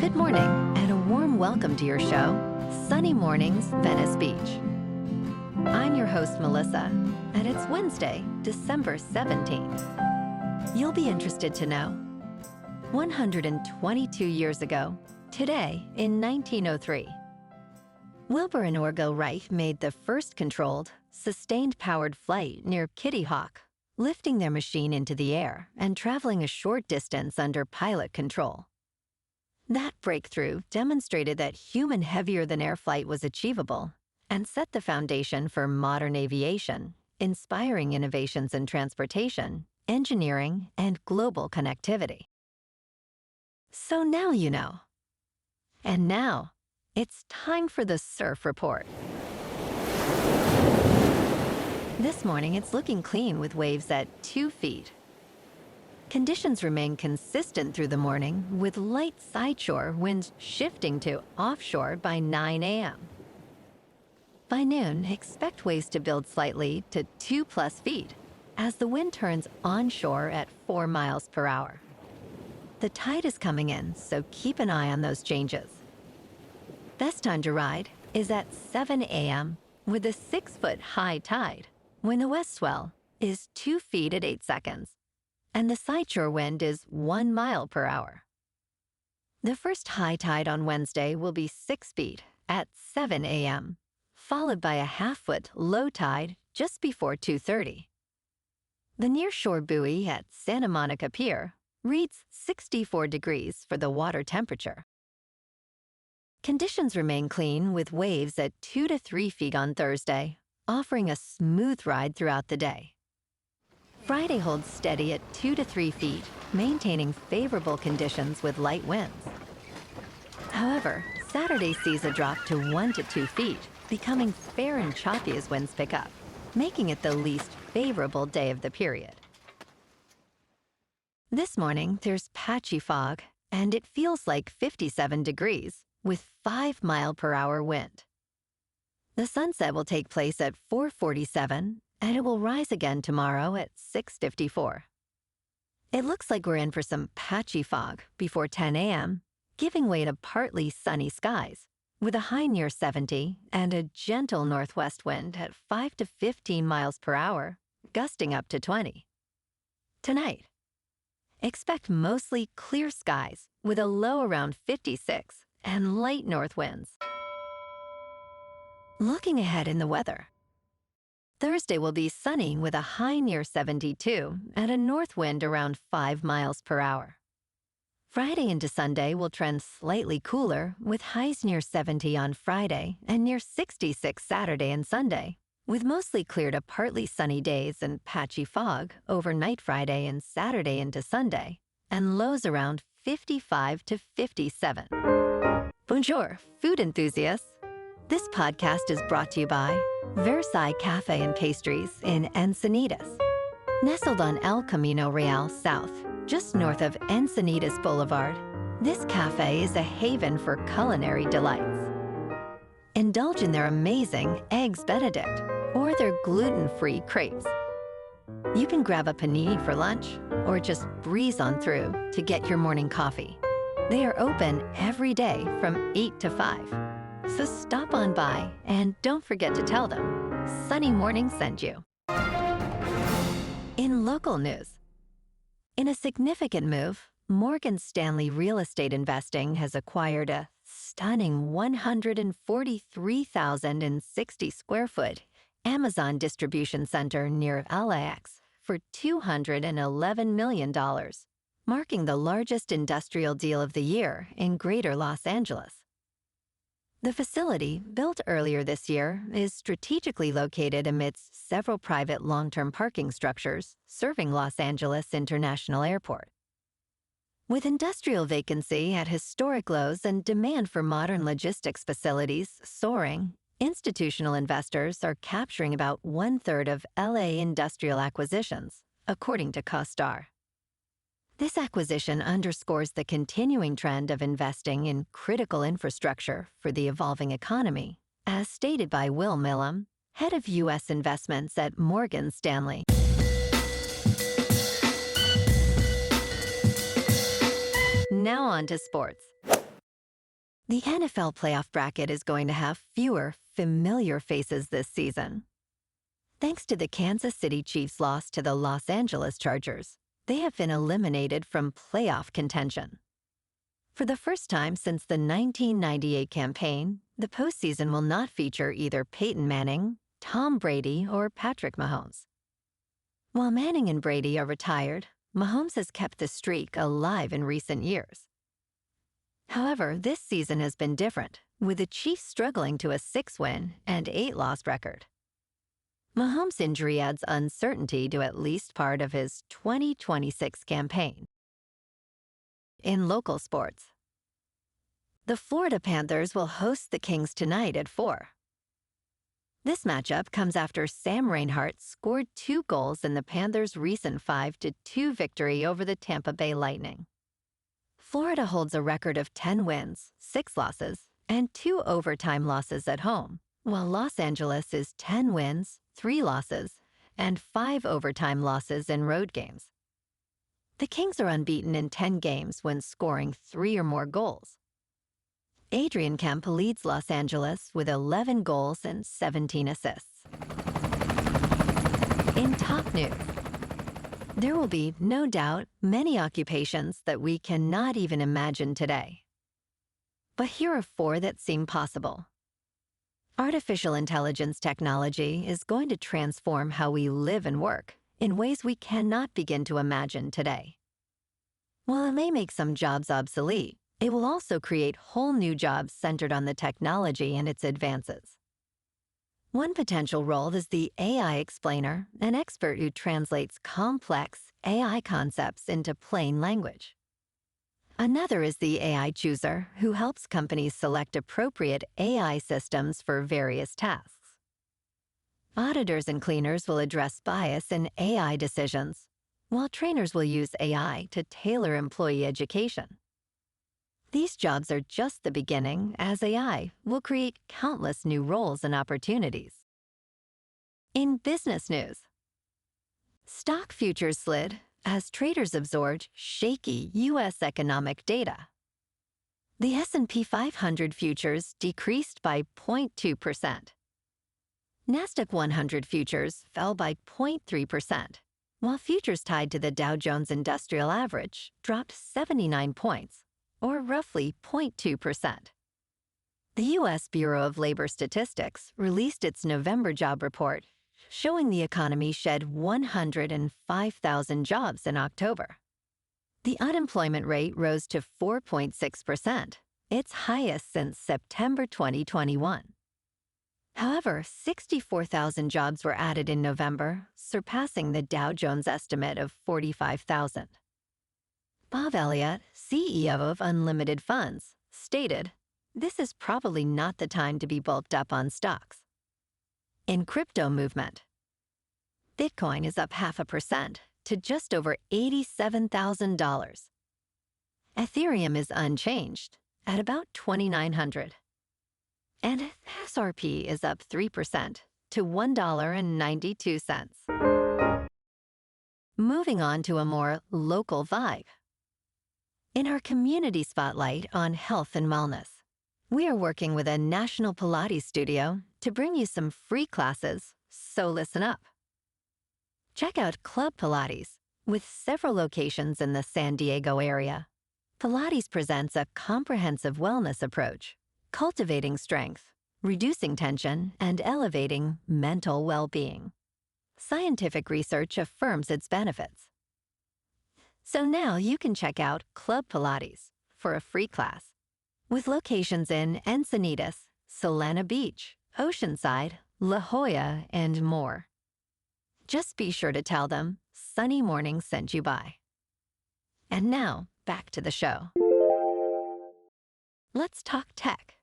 Good morning, and a warm welcome to your show, Sunny Mornings, Venice Beach. I'm your host, Melissa, and it's Wednesday, December 17th. You'll be interested to know, 122 years ago, today in 1903, Wilbur and Orville Wright made the first controlled, sustained-powered flight near Kitty Hawk, lifting their machine into the air and traveling a short distance under pilot control. That breakthrough demonstrated that human heavier-than-air flight was achievable and set the foundation for modern aviation, inspiring innovations in transportation, engineering, and global connectivity. So now you know. And now, it's time for the Surf Report. This morning, it's looking clean with waves at 2 feet. Conditions remain consistent through the morning, with light sideshore winds shifting to offshore by 9 a.m. By noon, expect waves to build slightly to 2+ feet as the wind turns onshore at 4 miles per hour. The tide is coming in, so keep an eye on those changes. Best time to ride is at 7 a.m. with a 6-foot high tide, when the west swell is 2 feet at 8 seconds. And the sideshore wind is 1 mile per hour. The first high tide on Wednesday will be 6 feet at 7 a.m., followed by a half-foot low tide just before 2:30. The nearshore buoy at Santa Monica Pier reads 64 degrees for the water temperature. Conditions remain clean with waves at 2 to 3 feet on Thursday, offering a smooth ride throughout the day. Friday holds steady at 2 to 3 feet, maintaining favorable conditions with light winds. However, Saturday sees a drop to 1 to 2 feet, becoming fair and choppy as winds pick up, making it the least favorable day of the period. This morning, there's patchy fog, and it feels like 57 degrees, with 5-mile-per-hour wind. The sunset will take place at 4:47, and it will rise again tomorrow at 6:54. It looks like we're in for some patchy fog before 10 a.m., giving way to partly sunny skies, with a high near 70 and a gentle northwest wind at 5 to 15 miles per hour, gusting up to 20. Tonight, expect mostly clear skies with a low around 56 and light north winds. Looking ahead in the weather, Thursday will be sunny with a high near 72 and a north wind around 5 miles per hour. Friday into Sunday will trend slightly cooler with highs near 70 on Friday and near 66 Saturday and Sunday, with mostly clear to partly sunny days and patchy fog overnight Friday and Saturday into Sunday, and lows around 55 to 57. Bonjour, food enthusiasts. This podcast is brought to you by Versailles Cafe and Pastries in Encinitas. Nestled on El Camino Real South, just north of Encinitas Boulevard, this cafe is a haven for culinary delights. Indulge in their amazing Eggs Benedict or their gluten-free crepes. You can grab a panini for lunch or just breeze on through to get your morning coffee. They are open every day from 8 to 5. So stop on by and don't forget to tell them Sunny Morning sent you. In local news, in a significant move, Morgan Stanley Real Estate Investing has acquired a stunning 143,060 square foot Amazon distribution center near LAX for $211 million, marking the largest industrial deal of the year in Greater Los Angeles. The facility, built earlier this year, is strategically located amidst several private long-term parking structures serving Los Angeles International Airport. With industrial vacancy at historic lows and demand for modern logistics facilities soaring, institutional investors are capturing about 1/3 of LA industrial acquisitions, according to CoStar. This acquisition underscores the continuing trend of investing in critical infrastructure for the evolving economy, as stated by Will Millam, head of U.S. investments at Morgan Stanley. Now on to sports. The NFL playoff bracket is going to have fewer familiar faces this season. Thanks to the Kansas City Chiefs' loss to the Los Angeles Chargers, they have been eliminated from playoff contention. For the first time since the 1998 campaign, the postseason will not feature either Peyton Manning, Tom Brady, or Patrick Mahomes. While Manning and Brady are retired, Mahomes has kept the streak alive in recent years. However, this season has been different, with the Chiefs struggling to a 6-win and 8-loss record. Mahomes' injury adds uncertainty to at least part of his 2026 campaign. In local sports, the Florida Panthers will host the Kings tonight at 4. This matchup comes after Sam Reinhart scored 2 goals in the Panthers' recent 5-2 victory over the Tampa Bay Lightning. Florida holds a record of 10 wins, 6 losses, and 2 overtime losses at home, while Los Angeles is 10 wins, 3 losses, and 5 overtime losses in road games. The Kings are unbeaten in 10 games when scoring 3 or more goals. Adrian Kemp leads Los Angeles with 11 goals and 17 assists. In top news, there will be, no doubt, many occupations that we cannot even imagine today. But here are 4 that seem possible. Artificial intelligence technology is going to transform how we live and work in ways we cannot begin to imagine today. While it may make some jobs obsolete, it will also create whole new jobs centered on the technology and its advances. One potential role is the AI explainer, an expert who translates complex AI concepts into plain language. Another is the AI chooser, who helps companies select appropriate AI systems for various tasks. Auditors and cleaners will address bias in AI decisions, while trainers will use AI to tailor employee education. These jobs are just the beginning, as AI will create countless new roles and opportunities. In business news, stock futures slid as traders absorbed shaky U.S. economic data. The S&P 500 futures decreased by 0.2%. NASDAQ 100 futures fell by 0.3%, while futures tied to the Dow Jones Industrial Average dropped 79 points, or roughly 0.2%. The U.S. Bureau of Labor Statistics released its November job report, showing the economy shed 105,000 jobs in October. The unemployment rate rose to 4.6%, its highest since September 2021. However, 64,000 jobs were added in November, surpassing the Dow Jones estimate of 45,000. Bob Elliott, CEO of Unlimited Funds, stated, "This is probably not the time to be bulked up on stocks." In crypto movement, Bitcoin is up 0.5% to just over $87,000. Ethereum is unchanged at about $2,900. And SRP is up 3% to $1.92. Moving on to a more local vibe. In our community spotlight on health and wellness, we are working with a national Pilates studio to bring you some free classes, so listen up. Check out Club Pilates, with several locations in the San Diego area. Pilates presents a comprehensive wellness approach, cultivating strength, reducing tension, and elevating mental well-being. Scientific research affirms its benefits. So now you can check out Club Pilates for a free class, with locations in Encinitas, Solana Beach, Oceanside, La Jolla, and more. Just be sure to tell them Sunny Morning sent you by. And now, back to the show. Let's talk tech.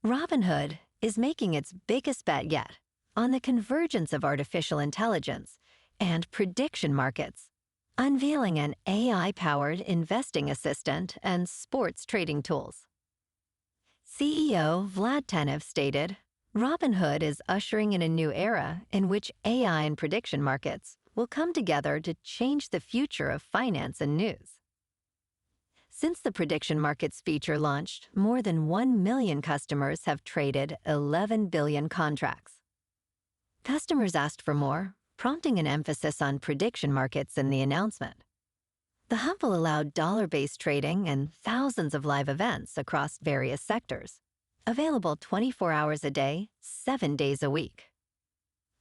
Robinhood is making its biggest bet yet on the convergence of artificial intelligence and prediction markets, unveiling an AI-powered investing assistant and sports trading tools. CEO Vlad Tenev stated, "Robinhood is ushering in a new era in which AI and prediction markets will come together to change the future of finance and news." Since the prediction markets feature launched, more than 1 million customers have traded 11 billion contracts. Customers asked for more, prompting an emphasis on prediction markets in the announcement. The hub will allow dollar-based trading and thousands of live events across various sectors, available 24 hours a day, 7 days a week.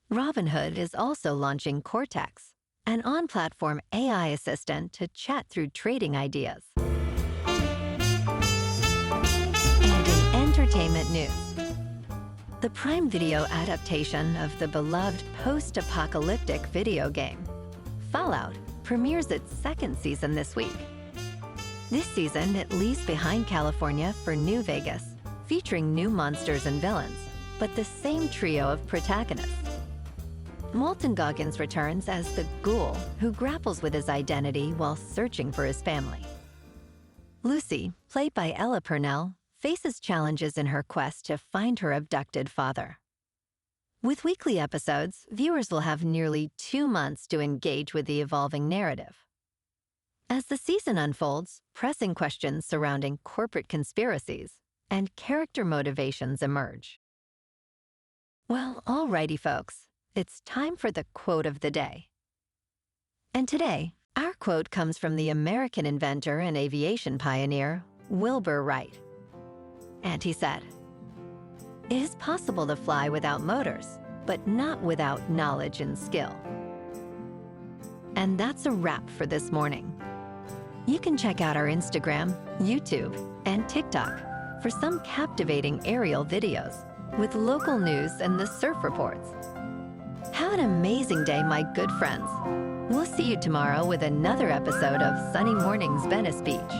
Robinhood is also launching Cortex, an on-platform AI assistant to chat through trading ideas. And in entertainment news, the Prime Video adaptation of the beloved post-apocalyptic video game, Fallout, premieres its second season this week. This season, it leaves behind California for New Vegas, featuring new monsters and villains, but the same trio of protagonists. Walton Goggins returns as the Ghoul, who grapples with his identity while searching for his family. Lucy, played by Ella Purnell, faces challenges in her quest to find her abducted father. With weekly episodes, viewers will have nearly 2 months to engage with the evolving narrative. As the season unfolds, pressing questions surrounding corporate conspiracies and character motivations emerge. Well, alrighty, folks. It's time for the quote of the day. And today, our quote comes from the American inventor and aviation pioneer, Wilbur Wright. And he said, "It is possible to fly without motors, but not without knowledge and skill." And that's a wrap for this morning. You can check out our Instagram, YouTube, and TikTok for some captivating aerial videos with local news and the surf reports. Have an amazing day, my good friends. We'll see you tomorrow with another episode of Sunny Mornings Venice Beach.